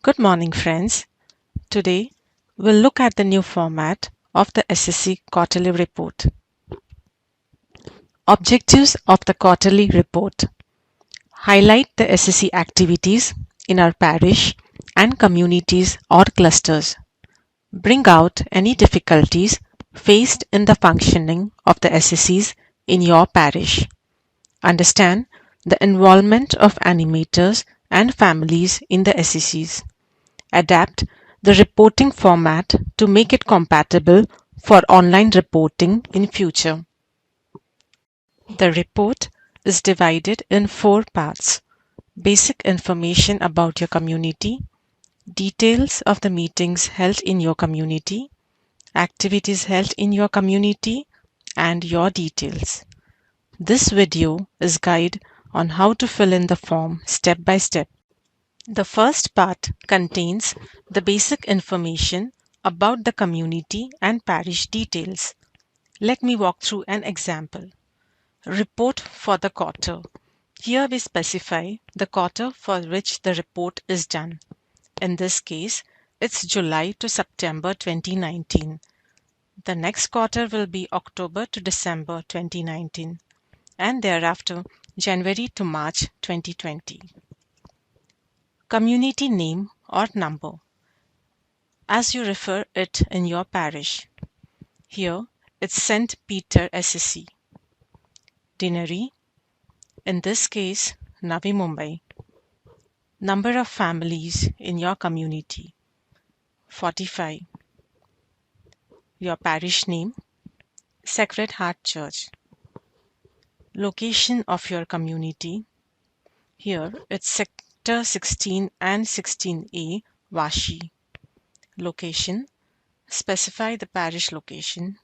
Good morning, friends. Today, we'll look at the new format of the SSC Quarterly Report. Objectives of the Quarterly Report: highlight the SSC activities in our parish and communities or clusters. Bring out any difficulties faced in the functioning of the SSCs in your parish. Understand the involvement of animators and families in the SSCs. Adapt the reporting format to make it compatible for online reporting in future. The report is divided in 4 parts: basic information about your community, details of the meetings held in your community, activities held in your community, and your details. This video is guide on how to fill in the form step by step. The first part contains the basic information about the community and parish details. Let me walk through an example. Report for the quarter. Here we specify the quarter for which the report is done. In this case, it's July to September 2019. The next quarter will be October to December 2019, and thereafter January to March 2020. Community name or number, as you refer it in your parish. Here it's St. Peter SSC. Deanery, in this case Navi Mumbai. Number of families in your community, 45. Your parish name, Sacred Heart Church. Location of your community, here it's Sector 16 and 16A, Vashi. Location, specify the parish location.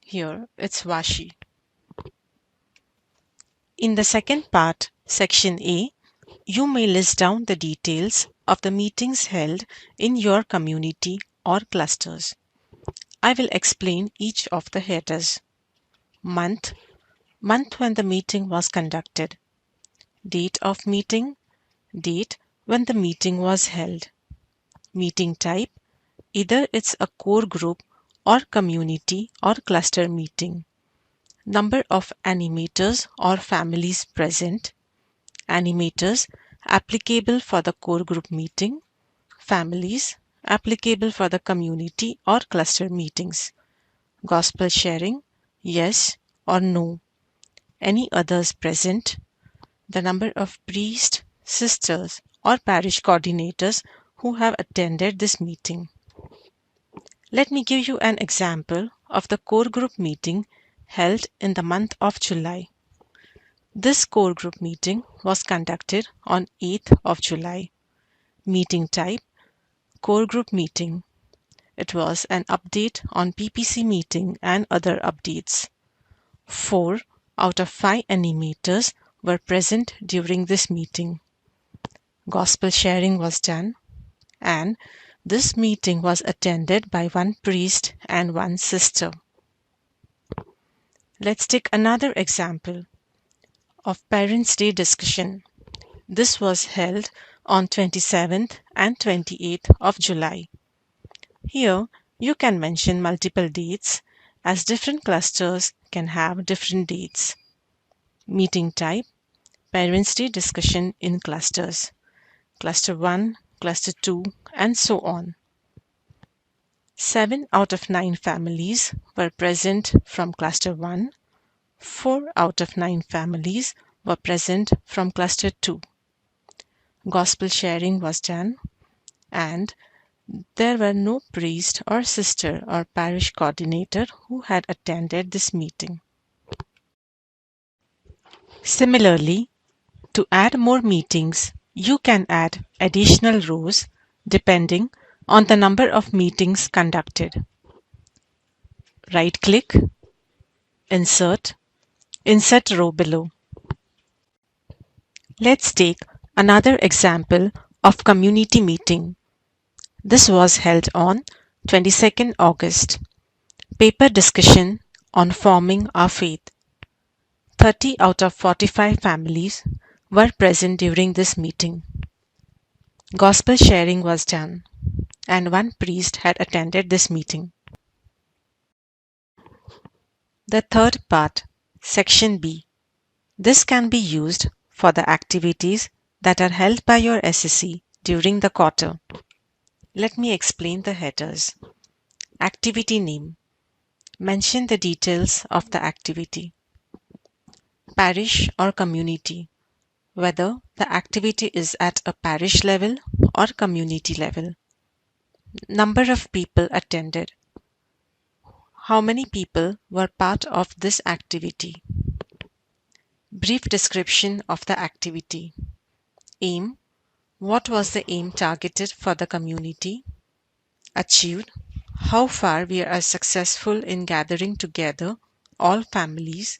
Here it's Vashi. In the second part, section A, you may list down the details of the meetings held in your community or clusters. I will explain each of the headers. Month when the meeting was conducted. Date of meeting, date when the meeting was held. Meeting type, either it's a core group or community or cluster meeting. Number of animators or families present. Animators applicable for the core group meeting. Families applicable for the community or cluster meetings. Gospel sharing, yes or no. Any others present. The number of priests, sisters, or parish coordinators who have attended this meeting. Let me give you an example of the core group meeting held in the month of July. This core group meeting was conducted on 8th of July. Meeting type, core group meeting. It was an update on PPC meeting and other updates. 4 out of 5 animators were present during this meeting. Gospel sharing was done, and this meeting was attended by 1 priest and 1 sister. Let's take another example of Parents' Day discussion. This was held on 27th and 28th of July. Here you can mention multiple dates, as different clusters can have different dates. Meeting type, Parents' Day discussion in clusters. Cluster 1, Cluster 2, and so on. 7 out of 9 families were present from Cluster 1. 4 out of 9 families were present from Cluster 2. Gospel sharing was done, and there were no priest or sister or parish coordinator who had attended this meeting. Similarly, to add more meetings, you can add additional rows depending on the number of meetings conducted. Right-click, insert row below. Let's take another example of community meeting. This was held on 22nd August. Paper discussion on forming our faith. 30 out of 45 families were present during this meeting. Gospel sharing was done, and one priest had attended this meeting. The third part, Section B. This can be used for the activities that are held by your SSC during the quarter. Let me explain the headers. Activity name. Mention the details of the activity. Parish or community. Whether the activity is at a parish level or community level. Number of people attended. How many people were part of this activity? Brief description of the activity. Aim. What was the aim targeted for the community? Achieved. How far we are successful in gathering together all families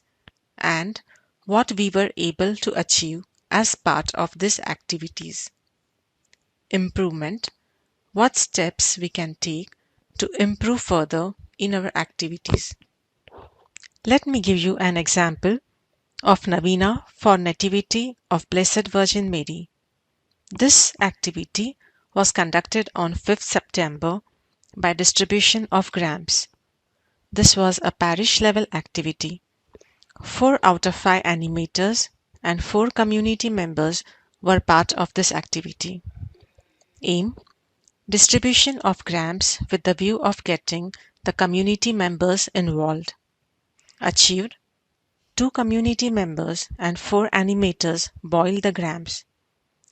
and what we were able to achieve as part of these activities. Improvement. What steps we can take to improve further in our activities. Let me give you an example of Novena for Nativity of Blessed Virgin Mary. This activity was conducted on 5th September by distribution of grams. This was a parish level activity. 4 out of 5 animators and 4 community members were part of this activity. Aim. Distribution of grams with the view of getting the community members involved. Achieved. 2 community members and 4 animators boiled the grams.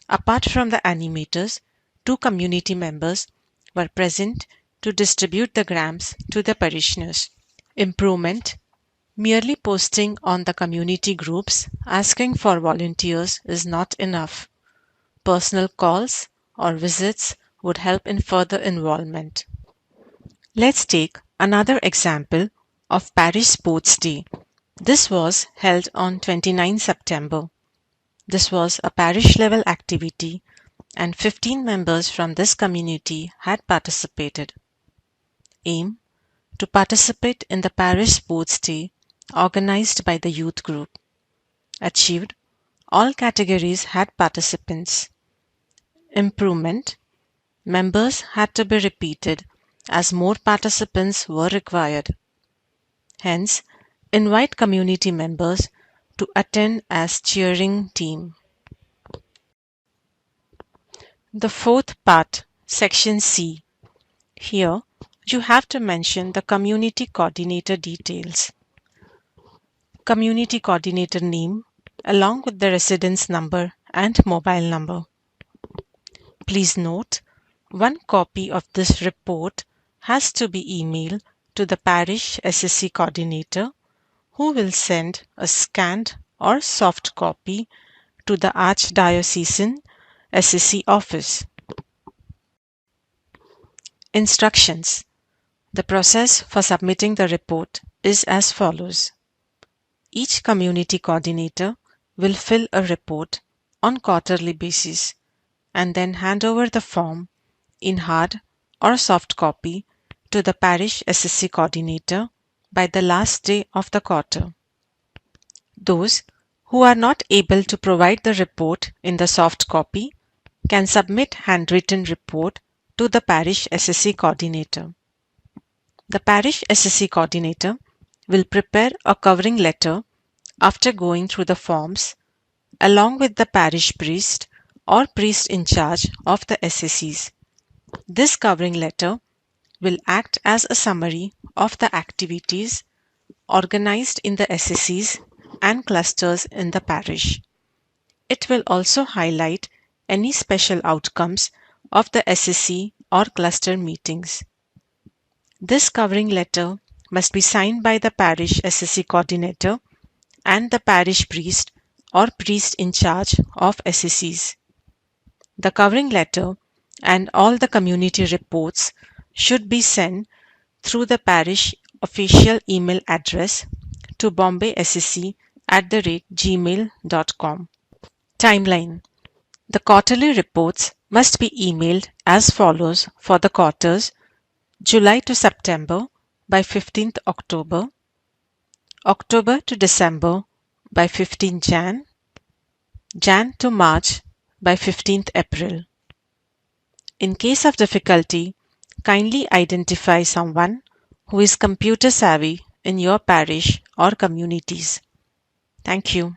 Apart from the animators, 2 community members were present to distribute the grams to the parishioners. Improvement. Merely posting on the community groups asking for volunteers is not enough. Personal calls or visits would help in further involvement. Let's take another example of Parish Sports Day. This was held on 29 September. This was a parish level activity and 15 members from this community had participated. Aim. To participate in the Parish Sports Day organized by the youth group. Achieved. All categories had participants. Improvement. Members had to be repeated as more participants were required. Hence, invite community members to attend as cheering team. The fourth part, Section C. Here, you have to mention the community coordinator details. Community coordinator name along with the residence number and mobile number. Please note, one copy of this report has to be emailed to the parish SSC coordinator, who will send a scanned or soft copy to the Archdiocesan SSC office. Instructions. The process for submitting the report is as follows. Each community coordinator will fill a report on quarterly basis and then hand over the form in hard or soft copy to the parish SSC coordinator by the last day of the quarter. Those who are not able to provide the report in the soft copy can submit handwritten report to the parish SSC coordinator. The parish SSC coordinator will prepare a covering letter after going through the forms along with the parish priest or priest in charge of the SSCs. This covering letter will act as a summary of the activities organized in the SSCs and clusters in the parish. It will also highlight any special outcomes of the SSC or cluster meetings. This covering letter must be signed by the parish SSC coordinator and the parish priest or priest in charge of SSCs. The covering letter and all the community reports should be sent through the parish official email address to bombaysssc@gmail.com. Timeline. The quarterly reports must be emailed as follows for the quarters July to September by 15th October, October to December by 15th Jan, Jan to March by 15th April. In case of difficulty, kindly identify someone who is computer savvy in your parish or communities. Thank you.